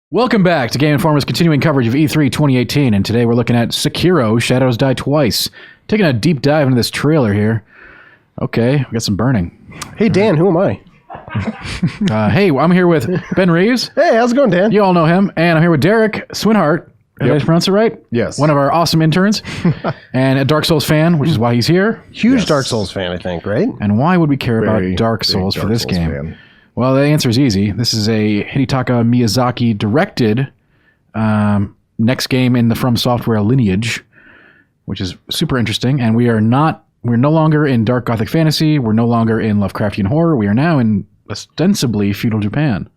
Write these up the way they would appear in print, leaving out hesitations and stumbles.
Welcome back to Game Informer's continuing coverage of E3 2018, and today we're looking at Sekiro, Shadows Die Twice. Taking a deep dive into this trailer here. Okay, we got some burning. Hey, Dan, who am I? Hey, I'm here with Ben Reeves. Hey, how's it going, Dan? You all know him. And I'm here with Derek Swinhart. Did I pronounce it right? Yes. One of our awesome interns. And a Dark Souls fan, which is why he's here. Huge Dark Souls fan, I think, right? And why would we care Very about Dark Souls big for this Dark Souls game? fan. Well, the answer is easy. This is a Hidetaka Miyazaki directed next game in the From Software lineage, which is super interesting. And we're no longer in dark gothic fantasy. We're no longer in Lovecraftian horror. We are now in ostensibly feudal Japan.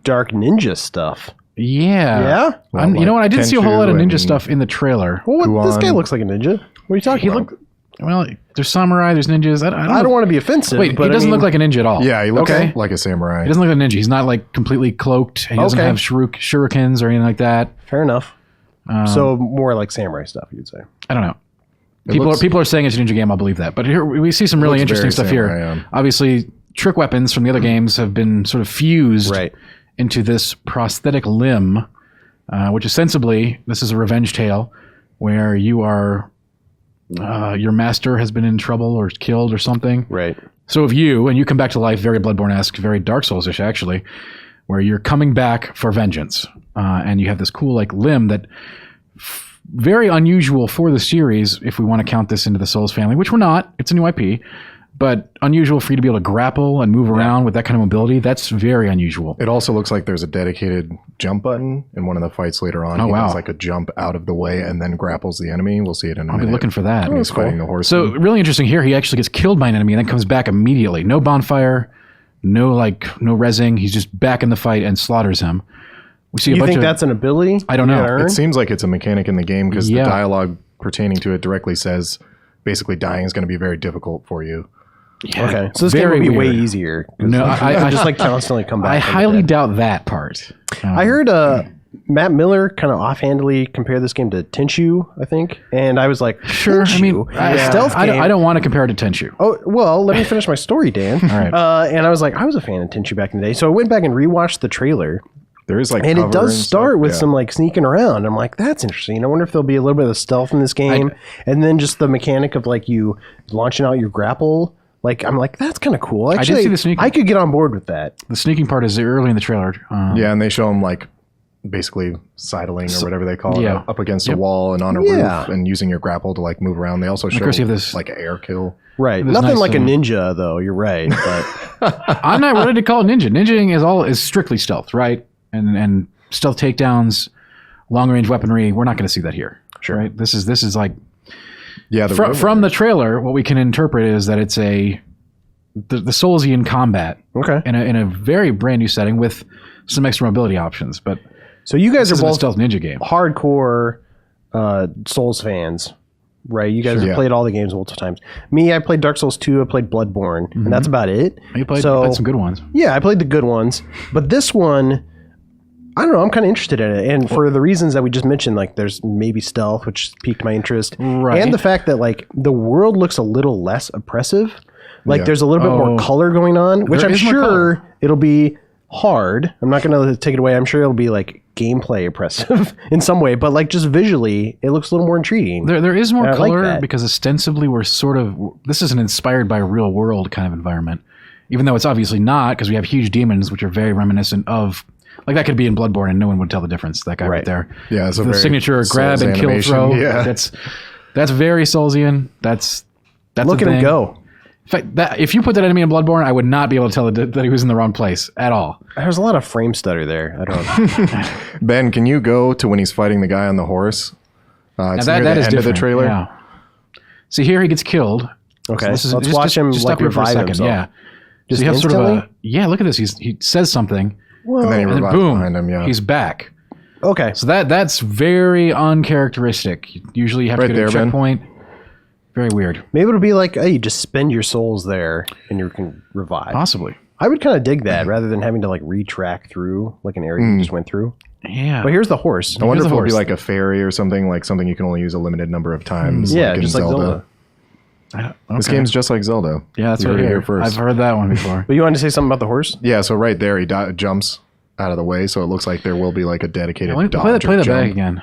Dark ninja stuth. Yeah. Yeah? Well, you know what? I didn't see a whole lot of ninja and stuff in the trailer. Well, this guy Guan. looks like a ninja. What are you talking about? Well, there's samurai, there's ninjas. I don't want to be offensive. Wait, but he doesn't look like a ninja at all. Yeah, he looks okay? like a samurai. He doesn't look like a ninja. He's not like completely cloaked. He doesn't Okay. have shurikens or anything like that. Fair enough. So more like samurai stuff, you'd say. I don't know. looks- People are saying it's a ninja game. I'll believe that. But here we see some really looks interesting very stuff samurai, here. yeah. Obviously, trick weapons from the other games have been sort of fused Right. into this prosthetic limb, which ostensibly this is a revenge tale where you are your master has been in trouble or killed or something. Right. So if you come back to life, very Bloodborne-esque, very Dark Souls-ish actually, where you're coming back for vengeance, and you have this cool like limb that very unusual for the series, if we want to count this into the Souls family, which we're not. It's a new IP, but unusual for you to be able to grapple and move around with that kind of mobility. That's very unusual. It also looks like there's a dedicated jump button in one of the fights later on. Oh, He wow. does like a jump out of the way and then grapples the enemy. We'll see it in a I'll minute. be looking for that. When he's fighting the horse. So really interesting here. He actually gets killed by an enemy and then comes back immediately. No bonfire, no resing. He's just back in the fight and slaughters him. We see a You bunch think of. that's an ability? I don't know. you gotta earn? It seems like it's a mechanic in the game because Yeah. the dialogue pertaining to it directly says basically dying is going to be very difficult for you. Yeah, Okay. So this game very would be way weird. easier. No, I just like constantly come back. I from highly dead. doubt that part. I heard Matt Miller kind of offhandedly compare this game to Tenchu, I think. And I was like, Sure. I mean, Tenchu? Stealth game. I don't want to compare it to Tenchu. Oh, well, let me finish my story, Dan. All right. And I was like, I was a fan of Tenchu back in the day. So I went back and rewatched the trailer. There is like And it cover does and start stuff. with Yeah. some like sneaking around. I'm like, that's interesting. I wonder if there'll be a little bit of stealth in this game. And then just the mechanic of like you launching out your grapple. Like, I'm like, that's kind of cool. Actually, see the sneaking. I could get on board with that. The sneaking part is early in the trailer. Yeah, and they show him like basically sidling or whatever they call yeah. it, up against a wall and on a Yeah. roof and using your grapple to like move around. They also show course, you have this- like air kill. Right. There's Nothing nice, like a ninja, though. You're right. But I'm not ready to call it ninja. Ninjaing is strictly stealth, right? And stealth takedowns, long range weaponry. We're not going to see that here. Sure. Right? This is like Yeah, from the trailer. What we can interpret is that it's the Soulsian combat okay. in a very brand new setting with some extra mobility options. But So you guys this are is a both stealth ninja game. hardcore Souls fans, right? You guys have Yeah. played all the games multiple times. Me, I played Dark Souls 2. I played Bloodborne. And that's about it. You played So- some good ones. Yeah, I played the good ones. But this one, I don't know. I'm kind of interested in it. And for the reasons that we just mentioned, like there's maybe stealth, which piqued my interest. Right. And the fact that like the world looks a little less oppressive. Like Yeah. there's a little bit more color going on, which There I'm is more sure color. it'll be hard. I'm not going to take it away. I'm sure it'll be like gameplay oppressive in some way. But like just visually, it looks a little more intriguing. There is more I like color that. because ostensibly this is an inspired by real world kind of environment, even though it's obviously not because we have huge demons which are very reminiscent of like that could be in Bloodborne and no one would tell the difference. That guy right there, Yeah, it's a the very signature grab Souls and kill animation. throw. Yeah. That's very Soulsian. That's Look a at him thing. go. In fact, if you put that enemy in Bloodborne, I would not be able to tell that he was in the wrong place at all. There's a lot of frame stutter there. I don't Ben, can you go to when he's fighting the guy on the horse? It's Now near that the is end different. of the trailer. Yeah. See here, he gets killed. Okay, This is- let's just- watch him just like stop here for a revive second. himself. Yeah. Just So you have sort of instantly? look at this. He says something, And then he and then revives boom, behind him. Yeah, he's back. Okay. So that's very uncharacteristic. Usually you have to Right go to a there, Ben. checkpoint. Very weird. Maybe it'll be like, hey, you just spend your souls there and you can revive. Possibly. I would kind of dig that rather than having to like retrack through like an area you just went through. Yeah. But here's the horse. I wonder Here's if the it'll be horse. like a fairy or something you can only use a limited number of times. Yeah, like in just like Zelda. This game's just like Zelda. Yeah, that's You what heard I it hear here first. I've heard that one before. But you wanted to say something about the horse? Yeah, so right there he jumps out of the way, so it looks like there will be like a dedicated dodge play or that jump. back again.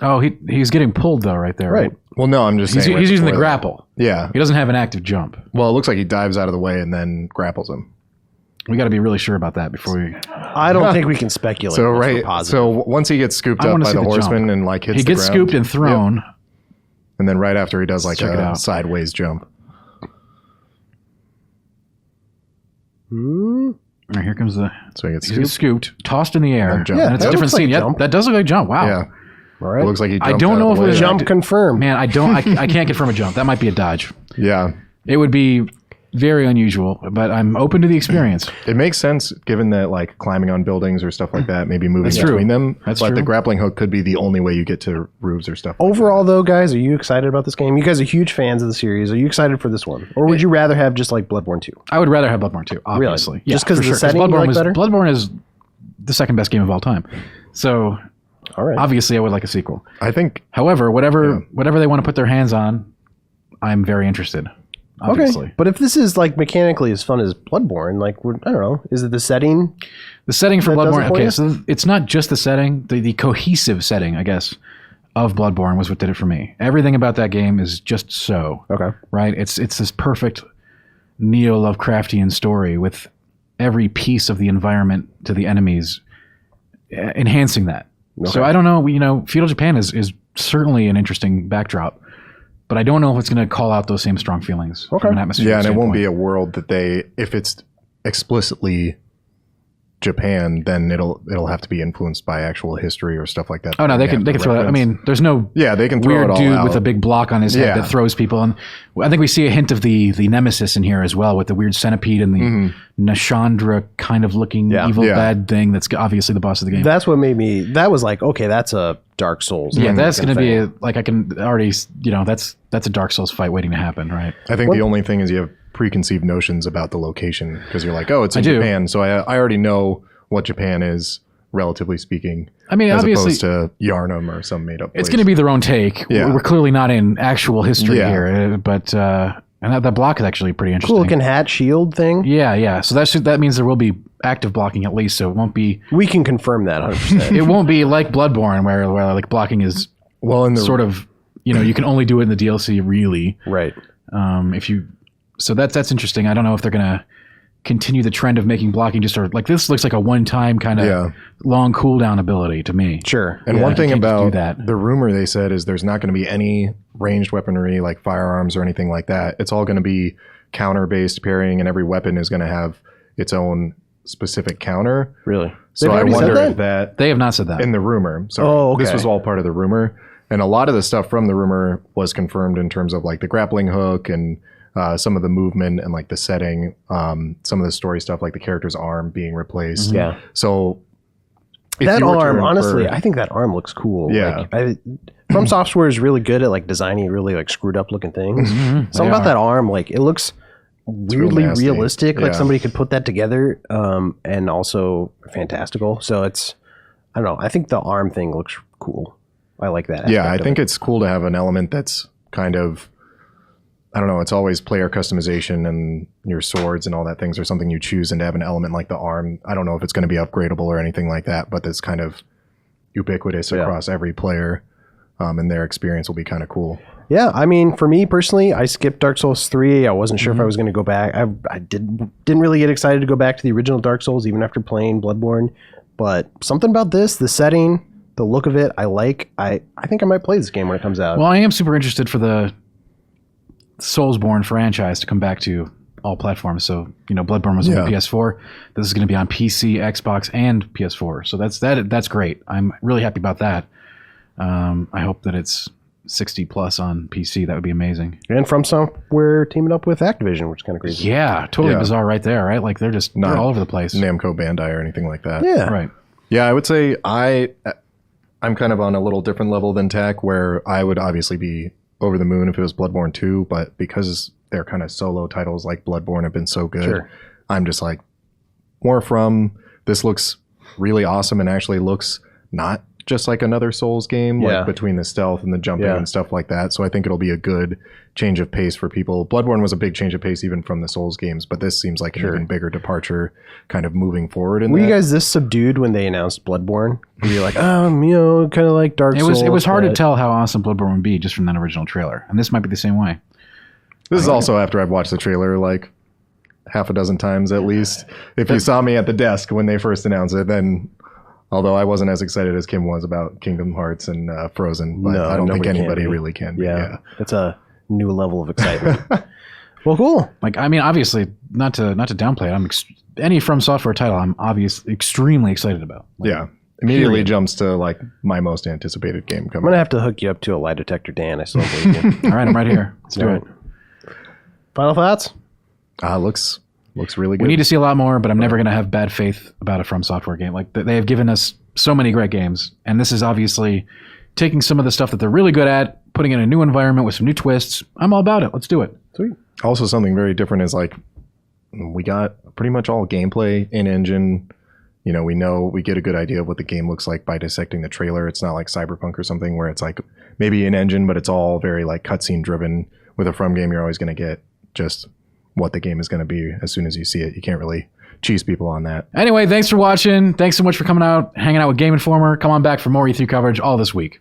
Oh, he's getting pulled though, right there. Right. Well, no, I'm just saying. He's using the before that. grapple. Yeah. He doesn't have an active jump. Well, it looks like he dives out of the way and then grapples him. We got to be really sure about that before we. I don't think we can speculate. So unless we're right. positive. So once he gets scooped I up wanna by see the the horseman jump. and like hits He the gets ground, scooped and thrown. Yep. And then right after he does like check it a out. sideways jump. Hmm? All right, here comes the. So he gets He's scooped. scooped, tossed in the air, And jump. Yeah, and it's a that different looks like scene. a Yeah, jump. that does look like a jump. Wow. Yeah. All right. It looks like he I jumped don't out know of if the it way. was Jump confirmed. Man, I can't confirm a jump. That might be a dodge. Yeah. It would be very unusual, but I'm open to the experience. It makes sense given that like climbing on buildings or stuff like that, maybe moving That's true. between them. That's but the true. grappling hook could be the only way you get to roofs or stuff. Overall, though, guys, are you excited about this game? You guys are huge fans of the series. Are you excited for this one, or would you rather have just like Bloodborne 2? I would rather have Bloodborne 2, obviously. Just 'cause for the sure. setting you Bloodborne like better? Bloodborne is the second best game of all time. So All right. obviously I would like a sequel. I think However, whatever they want to put their hands on, I'm very interested. Obviously. Okay. But if this is like mechanically as fun as Bloodborne, like I don't know, is it the setting? The setting for That does it Bloodborne, for okay, you? so it's not just the setting, the cohesive setting, I guess, of Bloodborne was what did it for me. Everything about that game is just so, Okay. right? It's this perfect neo-Lovecraftian story with every piece of the environment to the enemies enhancing that. So I don't know, feudal Japan is certainly an interesting backdrop, but I don't know if it's going to call out those same strong feelings from an atmosphere. yeah, and it won't be a world that if it's explicitly Japan, then it'll have to be influenced by actual history or stuff like that. Oh no, they can throw that. I mean, there's no they can throw weird it all dude out. with a big block on his head Yeah. that throws people, and I think we see a hint of the nemesis in here as well with the weird centipede and the Nashandra kind of looking evil Yeah. bad thing that's obviously the boss of the game. That's what made me. That was like, okay, that's a Dark Souls. Yeah, that's kind going to of be I can already, that's a Dark Souls fight waiting to happen, right? I think the only thing is you have preconceived notions about the location because you're like, oh, it's in do. Japan, so I already know what Japan is, relatively speaking. I mean, as obviously, opposed to Yarnum or some made up. it's going to be their own take. Yeah. We're clearly not in actual history Yeah. here, but and that block is actually pretty interesting. cool looking hat shield thing. Yeah. So that means there will be active blocking at least, so it won't be We can confirm that 100%. it won't be like Bloodborne where like blocking is in the sort of you can only do it in the DLC really. Right. So that's interesting. I don't know if they're gonna continue the trend of making blocking just like this looks like a one-time kind of long cooldown ability to me. Sure. And one thing you can't just do about that. the rumor they said is there's not going to be any ranged weaponry like firearms or anything like that. It's all going to be counter-based parrying, and every weapon is going to have its own specific counter. Really. So They've I already said wonder that? if that They have not said that. in the rumor. So Oh, okay. this was all part of the rumor, and a lot of the stuff from the rumor was confirmed in terms of like the grappling hook and some of the movement and like the setting, some of the story stuff like the character's arm being replaced. Yeah. So if That you were to arm, infer- honestly, I think that arm looks cool. Yeah. Like, From Software is really good at like designing really like screwed up looking things. Something They about are. that arm, like it looks weirdly nasty. realistic. Like Yeah. somebody could put that together, and also fantastical. So it's, I don't know. I think the arm thing looks cool. I like that. Yeah, aspect I of think it. it's cool to have an element that's kind of, I don't know, it's always player customization and your swords and all that things are something you choose, and to have an element like the arm, I don't know if it's going to be upgradable or anything like that, but that's kind of ubiquitous across every player, and their experience will be kind of cool. Yeah, I mean, for me personally, I skipped Dark Souls 3. I wasn't sure if I was going to go back. I didn't really get excited to go back to the original Dark Souls, even after playing Bloodborne. But something about this, the setting, the look of it, I like. I think I might play this game when it comes out. Well, I am super interested for the Soulsborne franchise to come back to all platforms. So, Bloodborne was on PS4. This is going to be on PC, Xbox, and PS4. So that's great. I'm really happy about that. I hope that it's 60 plus on PC. That would be amazing. And From Software teaming up with Activision, which is kind of crazy. Yeah, totally Yeah. bizarre right there, right? Like they're all over the place. Namco Bandai or anything like that. Yeah. Right. Yeah, I would say I'm kind of on a little different level than Tack, where I would obviously be over the moon if it was Bloodborne 2, but because they're kind of solo titles like Bloodborne have been so good, Sure. I'm just like, more from, this looks really awesome and actually looks not just like another Souls game, Yeah. like between the stealth and the jumping Yeah. and stuff like that. So I think it'll be a good change of pace for people. Bloodborne was a big change of pace even from the Souls games, but this seems like an even bigger departure kind of moving forward. Were you guys this subdued when they announced Bloodborne? Were you like, kind of like Dark Souls? It was hard to but- tell how awesome Bloodborne would be just from that original trailer, and this might be the same way. This is also after I've watched the trailer like half a dozen times at least. If you saw me at the desk when they first announced it, then although I wasn't as excited as Kim was about Kingdom Hearts and Frozen, but No, I don't think nobody can anybody be. really can be. Yeah, it's a new level of excitement. Well, cool. Like, I mean, obviously, not to downplay it. Any From Software title, I'm obviously extremely excited about. Like, Yeah. Immediately jumps to like my most anticipated game I'm coming. gonna have to hook you up to a lie detector, Dan. I still believe you. All right, I'm right here. Let's do it. Final thoughts? Looks really good. We need to see a lot more, but I'm never going to have bad faith about a From Software game. Like, they have given us so many great games, and this is obviously taking some of the stuff that they're really good at, putting it in a new environment with some new twists. I'm all about it. Let's do it. Sweet. Also, something very different is like we got pretty much all gameplay in engine. You know we get a good idea of what the game looks like by dissecting the trailer. It's not like Cyberpunk or something where it's like maybe in engine, but it's all very like cutscene driven. With a From game, you're always going to get just what the game is going to be as soon as you see it. You can't really cheese people on that. Anyway, thanks for watching. Thanks so much for coming out, hanging out with Game Informer. Come on back for more E3 coverage all this week.